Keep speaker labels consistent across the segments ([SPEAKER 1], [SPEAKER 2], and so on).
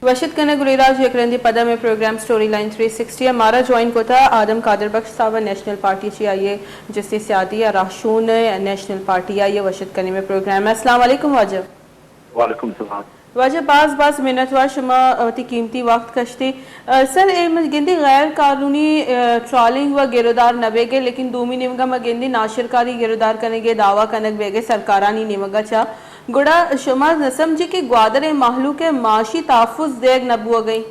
[SPEAKER 1] वशित कने गुलीराज यकरंदी पदा में प्रोग्राम स्टोरी लाइन 360 हमारा ज्वाइन को था आदम कादिर बख्श साहब नेशनल पार्टी ची आइए जिससे सियादी राशून नेशनल पार्टी आइए वशित कने में प्रोग्राम है। अस्सलाम वालेकुम वाजब।
[SPEAKER 2] वालेकुम सलाम।
[SPEAKER 1] वाजब बास मिनट वार शुमा अति कीमती वक्त कश्ती सर गिंदी गैर कानूनी ट्रॉलिंग व गिरदार नबेगे लेकिन दूमी निमगा मगिंदी नाशिरकारी गिरदार कनेगे दावा कनक बेगे सरकारानी निमगा चा गुड़ा शुमा नसम जी की ग्वादर महलू के माशी ताफुज देग नबुआ गई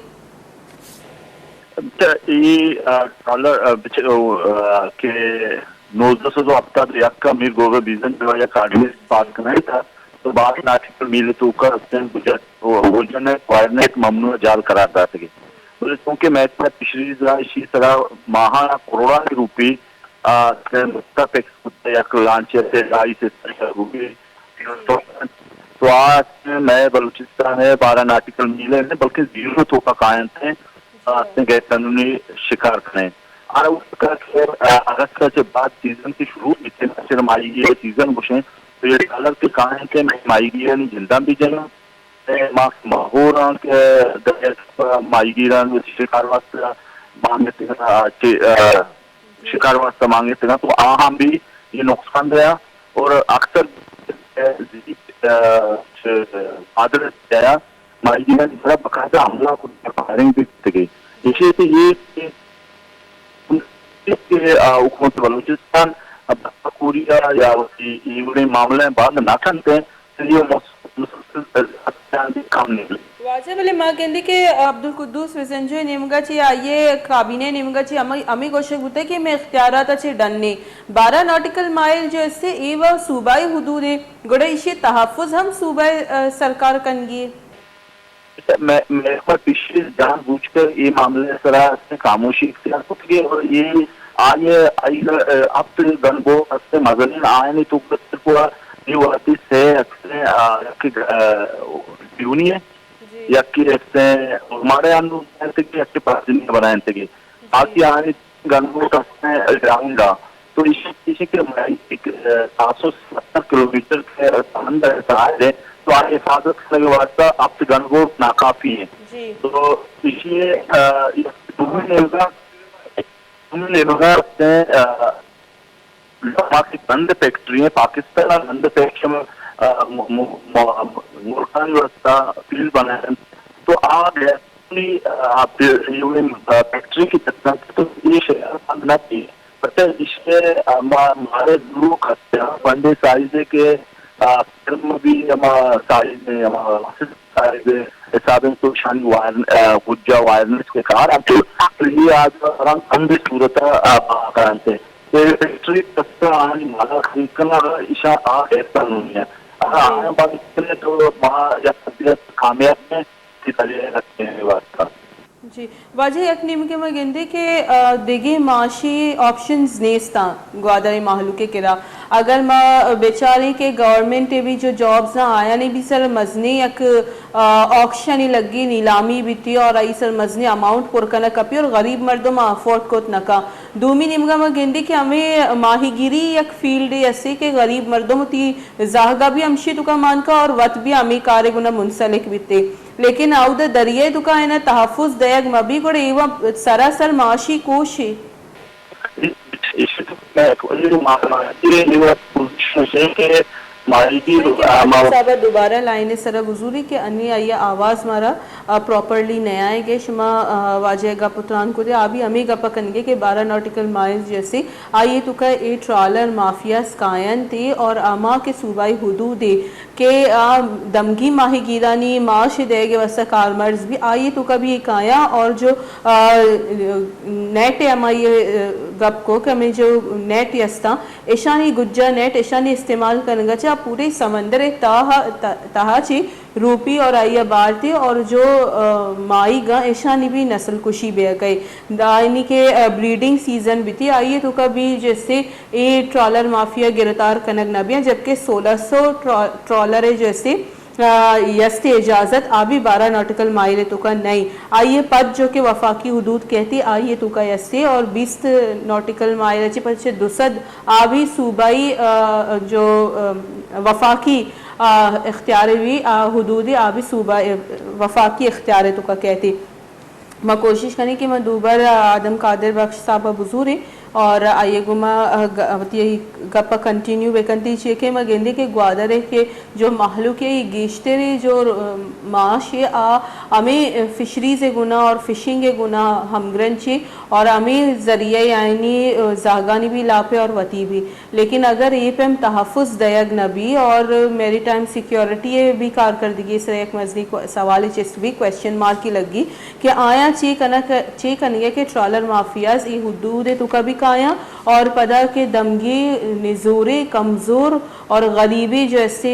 [SPEAKER 2] डॉलर के नोजस जो हफ्ता यक्का मीर गोवे बीजन या कार्डिनल पास करना था तो बाकी नाटिकल मिले तो कर हफ्ते गुजर वो ने क्वारने एक ममनू जाल करार था कि तो क्योंकि मैं इतना पिछली इसी तरह महा करोड़ा की रुपी मुस्तफेक्स कुत्ते या लांचे से राई से रुपी तो आज मैं बलूचिस्तान है 12 नाटिकल मिले ने बल्कि जीरो तो का कायम थे गैर कानूनी शिकार करें और उसका अगस्त के बाद सीजन की शुरू में माई गई सीजन घुसे तो ये डॉलर के कायम के माई गई नहीं जिंदा भी जन माहौर के माई गई शिकार वास्ते मांगे शिकार वास्ते मांगे थे तो हम भी ये नुकसान रहा और अक्सर आदर दिया माई ने बड़ा बकायदा हमला फायरिंग भी गई इसी से ये हुकूमत बलूचिस्तान कोरिया या ये मामले बाद ना करते ये काम नहीं
[SPEAKER 1] वाजब अली मां कहंदी के अब्दुल कुद्दूस विजंजो निमगा ची आइए काबिने निमगा ची अमी गोशक होते कि मैं इख्तियारात अच्छे डनने 12 नॉटिकल माइल जो इससे एवा सूबाई हुदूद है गुड़े इसे तहफ़्फ़ुज़ हम सूबाई सरकार कनगी
[SPEAKER 2] मैं पिछले जानबूझकर ये मामले सरा खामोशी इख्तियार की और ये आइए अब तो गनगो से मजलिन आए नहीं तो पूरा ये वाती से यूनियन या कि ऐसे हमारे अनुसार के अच्छे पार्टी बनाए थे बाकी आने गनगो कसने जाऊंगा तो इसी के 770 किलोमीटर के अंदर है तो आगे हिफाजत करने के वास्ते अब तो गनगो नाकाफी है तो इसलिए बंद फैक्ट्री है पाकिस्तान बंद फैक्ट्री में मुल्कानी व्यवस्था फील्ड बनाए तो आप फैक्ट्री की तकनीक तो ये शहर बंद न थी बट इसके हमारे लोग बंदे साइज के भी साइज साइज हिसाब तो शान गुज्जा वायरनेस के कारण तो ये आज अंध सूरत कारण से फैक्ट्री कस्ता आणि माला खरीदना इशा आ कानूनी है आने बाद तो वहाँ या कामयाब में सितारे रखते हैं वास्ता
[SPEAKER 1] जी वाजह एक निम के मगिंदे के दिगे माशी ऑप्शंस नेस्ता ग्वादर महलू के किरा अगर माँ बेचारे के गवर्नमेंट भी जो जॉब्स ना आया नहीं भी सर मजने एक ऑक्शन ही लगी नीलामी भी थी और आई सर मजने अमाउंट पुरकना कपी और गरीब मर्दों में अफोर्ड को नका दूमी निमगा में गेंदी कि हमें माहीगिरी एक फील्ड ऐसे के गरीब मर्दों में थी जाहगा भी हमशी तुका मान का और वत भी हमें कार्य गुना मुंसलिक भी थे लेकिन आउद दरिया तुका है ना तहफ़्फ़ुज़ दयग मबी को एवं सरासर माशी कोश है दोबारा लाइन सरा गुजूरी के अन्य आइए आवाज मारा प्रॉपरली नया आएगे शुमा वाजेगा पुत्रान को दे अभी हमें गपा कनगे के 12 नॉटिकल माइल्स जैसे आइए तो का ए ट्रॉलर माफिया स्कायन थे और आमा के सूबाई हुदूद के दमगी माहीगीरानी माश देगे वसा कारमर्ज भी आइए तो कभी एक आया और जो नेट हमारी गप को कि हमें जो नेट यस्ता ऐशानी गुज्जा नेट ऐशानी इस्तेमाल करेंगे चाहे पूरे समंदर ताहा ची रूपी और आइया बार थे और जो माई गा ऐशानी भी नस्ल कुशी बे गई दाइनी के ब्रीडिंग सीजन भी थी आइए तो कभी जैसे ये ट्रॉलर माफिया गिरफ्तार कनक नबिया जबकि 1600 ट्रॉलर जैसे यस्ते इजाज़त आबी 12 नॉटिकल माइल तो का नहीं आइए पद जो कि वफाकी हुदूद कहती आइए तो का यस्ते और 20 नॉटिकल माइल अच्छे पद दुसद आबी सूबाई जो वफाकी اختیار بھی حدود آبی صوبہ وفاقی اختیار تو کا کہتی میں کوشش کریں کہ میں دوبر آدم قادر بخش صاحب بزور اور آئیے گما گپا کنٹینیو بیکنتی چیئے کہ میں گندے کے گوادرے کے جو محلوق ہے گیشتے رہے جو معاش ہے ہمیں فشریز گنا اور فشنگ گنا ہمگرن چی اور ہمیں ذریعہ یعنی زاگانی بھی لاپے اور وطی بھی لیکن اگر یہ پہ ہم تحفظ دیگ نبی اور میری ٹائم سیکیورٹی بھی کارکردگی اس ایک مزنی سوال چیز بھی کویسچن مارک کی لگی کہ آیا چی کنگے کہ ٹرالر مافیاز ای حدود تو کبھی کایا اور پدا کے دمگی نزورے کمزور اور غریبی جیسے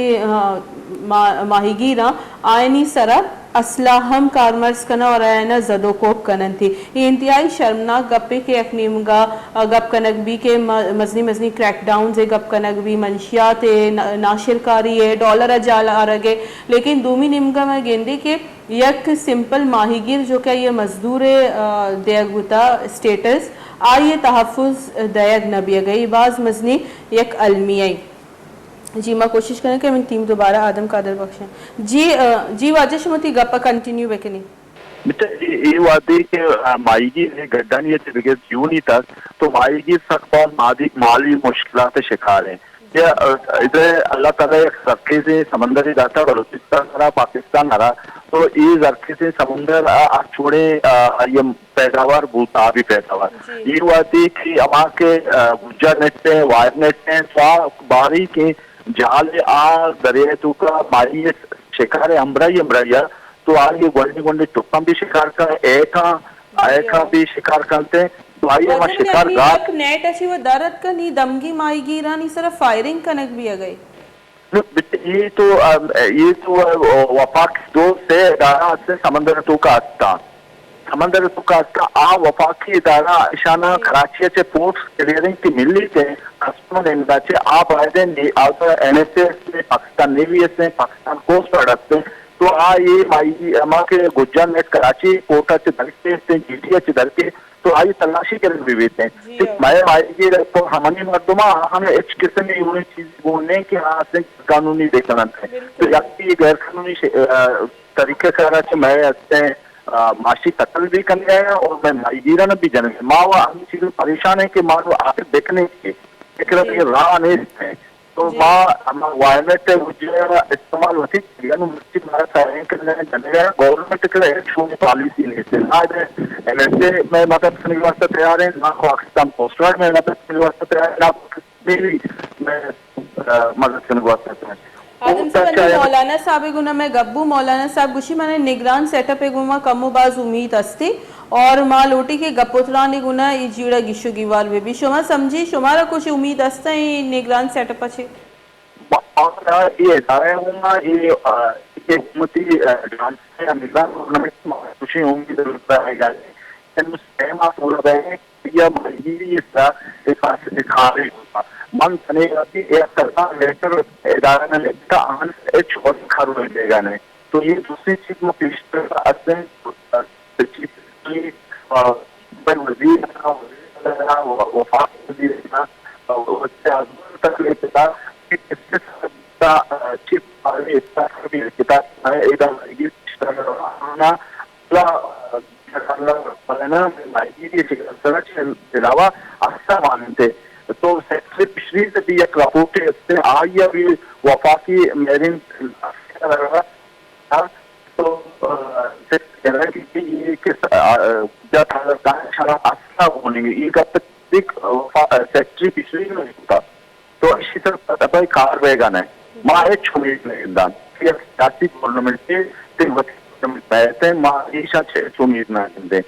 [SPEAKER 1] ماہی گیرہ آئینی سرب اسلحہم کارمرز کنا اور آئینہ زدو کوپ کنن تھی یہ انتہائی شرمناک گپے کے ایک نیمگا گپ کنک بھی کے مزنی کریک ڈاؤنز گپ کنک بھی منشیات ناشرکاری ہے ڈالر اجال آرگے لیکن دومی نیمگا میں گیندے کہ یک سمپل ماہی گیر جو کہ یہ مزدور دیگ ہوتا سٹیٹس آئیے تحفظ دیگ نبی گئی بعض مزنی یک علمیائی جی میں کوشش کریں کہ میں ٹیم دوبارہ آدم قادر بخشیں جی واجہ شمتی گپا کنٹینیو بیکنی
[SPEAKER 2] یہ وعدے کہ مائی گیر گڈھا نہیں ہے بغیر کیوں نہیں تک تو مائی گیر سخت اور مالی مشکلات شکار ہیں ادھر اللہ تعالیٰ ایک ذرخے سے سمندری داتا بلوچستان رہا پاکستان رہا تو یہ ذرخے سے سمندر چھوڑے یہ پیداوار بہت آبی پیداوار یہ وعدے کہ اما کے گجا نیٹ ہیں وائر نیٹ ہیں سوا باری کے جہال دریائے تو کا مائی شکار ہے امبرائی تو آج یہ گونڈی ٹکم بھی شکار کر ایکا بھی شکار کرتے ہیں تو آئیے ہمارا شکار گاہ
[SPEAKER 1] نیٹ اچھی وہ دارت کا نہیں دمگی مائی گیرہ نہیں صرف فائرنگ کنک بھی آگئی
[SPEAKER 2] یہ تو وفاق دو سے ادارہ سے سمندر تو کا وفاقی ادارہ اشانہ کراچی سے پورٹس کلیئرنگ کی ملی تھے کسٹمر انڈا سے آپ آئے تھے این ایس ایس سے پاکستان نیوی سے پاکستان کوسٹ گارڈ سے تو یہ مائی اما کے گجر نیٹ کراچی کوٹا سے دھرکے جی ٹی ایچ دھرکے تو آئی تلاشی کرنے بھی بیتے ہیں میں مائی گیر تو ہمانی مردمہ ہمیں ایچ قسم میں انہیں چیز بولنے کہ ہاں سے قانونی دیکھنا ہے تو یقین غیر قانونی طریقے سے رہا کہ میں ایسے معاشی قتل بھی کرنے گیا اور میں مائی گیرہ نے بھی جنم ہے ماں وہ ہمیں چیزیں پریشان ہے کہ ماں وہ آتے دیکھنے کے ایک رب یہ راہ نہیں دیتے ہیں تو ماں وائرمنٹ استعمال ہوتی ہے مسجد ہمارا سائرین کرنے جانے گیا گورنمنٹ کے ایک چھوٹی پالیسی لیتے ہیں نہ این ایس اے میں مدد کرنے کے واسطے تیار ہیں نہ پاکستان کوسٹ گارڈ میں مدد کرنے کے واسطے تیار ہے نہ میری میں مدد کرنے کے واسطے تیار ہے
[SPEAKER 1] آدم صاحب مولانا صاحب گنا میں گبو مولانا صاحب گوشی میں نے نگران سیٹ اپ گما کمو باز امید استی اور ماں لوٹی کے گپوترانی گنا ای جیڑا گیشو گیوار بھی بھی شما سمجھی شمارا کچھ امید استا ہے نگران سیٹ اپ اچھے
[SPEAKER 2] یہ ادارے ہوں گا یہ حکومتی ڈانس ہے نگران گورنمنٹ کچھ امید رہے گا لیکن سیم آپ بول رہے ہیں کہ یہ مہیری اس طرح دکھاوے ہوگا من سنے گا کہ ایک سرکار لیٹر ادارہ نے لکھتا آن ایچ اور دکھا روئے دے گا نہیں تو یہ دوسری چیز میں پیش کرتا اصلیں وزیر وفاق وزیر تک لیتا کہ اس سے چیف استعمال بھی کتاب علاوہ اکثر مانتے تو سیکٹری پچھلی سے بھی ایک رپورٹ ہے اس سے آئی ابھی وفاقی میرین تو کہہ رہا ہے کہ یہ اچھا ہونے گے یہ کب تک سیکٹری پچھلی نہیں ہوتا تو اسی طرح کاروائی گانا ہے ماں ایک چھوڑی دان سیاسی گورنمنٹ کے بیٹھتے ہیں ماں ایشا امید نہ دیں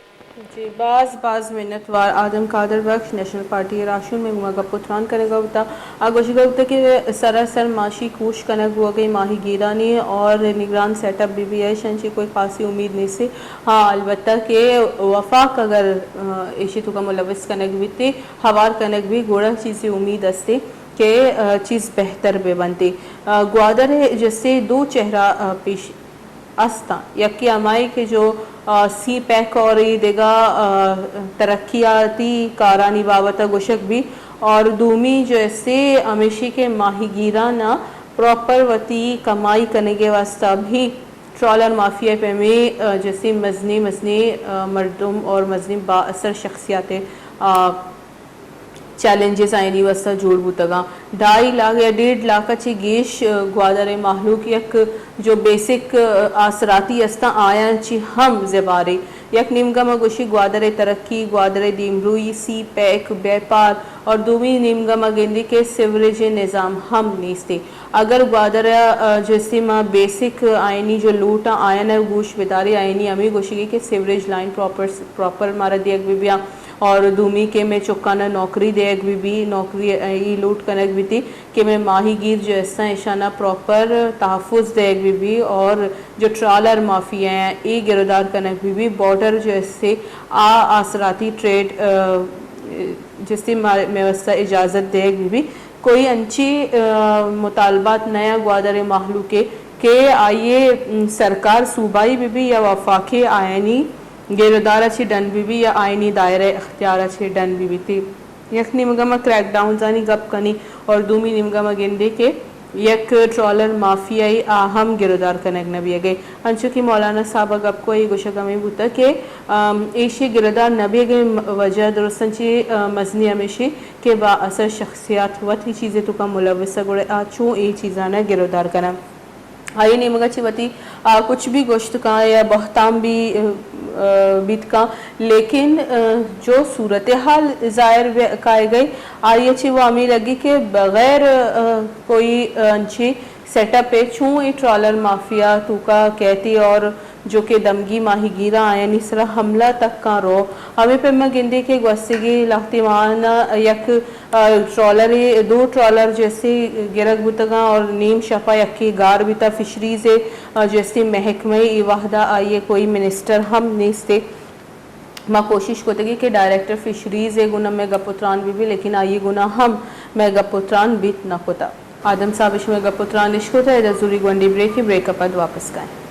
[SPEAKER 1] جی بعض منت وار آدم قادر بخش نیشنل پارٹی راشن میں ہوا گپتران کرے گا ہوتا آگوشی گا ہوتا کہ سراسر معاشی کوش کنک ہوا گئی ماہی گیرانی اور نگران سیٹ اپ بھی ہے شنچی کوئی خاصی امید نہیں سے ہاں البتہ کہ وفاق اگر ایشی تو کا ملوث کنک بھی تے ہوار کنک بھی گوڑا چیزی امید استے کہ چیز بہتر بے بنتی گوادر ہے جیسے دو چہرہ پیش استا یکی امائی کہ جو سی پیک اور دیگا ترقیاتی کارانی بابتا گوشک بھی اور دومی جو ایسے امیشی کے ماہی گیرانہ प्रॉपर वती कमाई करने के वास्ता भी ट्रॉलर माफिया पे में जैसे मजनी मर्दम और मजनी बाअसर शख्सियातें चैलेंजेस आयनी वस्ता जोड़ बुतगा 2.5 लाख या 1.5 लाखाची गेश ग्वादर माहलूक यक जो बेसिक आसराती अस्ता आया ची हम ज़बारे यक निमगमा गोशी ग्वादर तरक्की ग्वादर दीमरूई सी पैक व्यापार और दूमी निमगमा गेंदी के सिवरेज निज़ाम हम नीस्ते अगर ग्वादर जैसे माँ बेसिक आयनी जो लूटा आयन है गोश बिदारी आयनी अमी गोशी के सिवरेज लाइन प्रॉपर मारा दियक बिबिया और दूमी के में चुकाना नौकरी देख भी नौकरी ई लूट कनक भी थी कि मैं माहीगीर जो ऐसा इशाना प्रॉपर तहफ़ुज़ देख भी और जो ट्रॉलर माफिया हैं ई गिरदार कनक भी बॉर्डर जो ऐसे आसराती ट्रेड जिससे व्यवस्था इजाज़त देख भी कोई अंची मुतालबात नया ग्वादर माहलू के आइए सरकार सूबाई भी या वफाकी आयनी गिरदारा ची डन भी या आयनी दायरे अख्तियारा ची डन भी थी यक निमगमा क्रैक डाउन जानी गप कनी और दूमी निमगमा गेंदे के यक ट्रॉलर माफियाई आहम गिरदार कनक नबी गए अंशु की मौलाना साहब गप को ये गोशा गमी बुता के एशी गिरदार नबी गए वजह दुरुस्तन ची मजनी हमेशी के बाअसर शख्सियात वत ही चीज़ें तुका मुलविस गुड़े आचू ये चीज़ाना गिरदार कना आई निमगा चिवती कुछ भी गोश्त का या बहताम भी बीत का लेकिन जो सूरत हाल ज़ाहिर काए गई आई अच्छी वो हमें लगी कि बग़ैर कोई अच्छी सेटअप है छूँ ये ट्रॉलर माफिया तुका कहती और जो कि दमगी माहीगीरा आयन इस तरह हमला तक का रो हमें पे मैं गिंदी के गस्सगी लख्तिमान यक ट्रॉलर 2 ट्रॉलर जैसे गिरक बुतगा और नीम शफा यकी गार बिता फिशरीज़ जैसे महकमे वाहदा आइए कोई मिनिस्टर हम निस्ते माँ कोशिश कोतगी कि डायरेक्टर फिशरीज़ गुना में गपुत्रान भी लेकिन आइए गुना हम मैं गपुत्रान बीत न कोता आदम साबिश में गपुत्रान इश्क होता है जरूरी ग्वंडी ब्रेक ही ब्रेकअप वापस का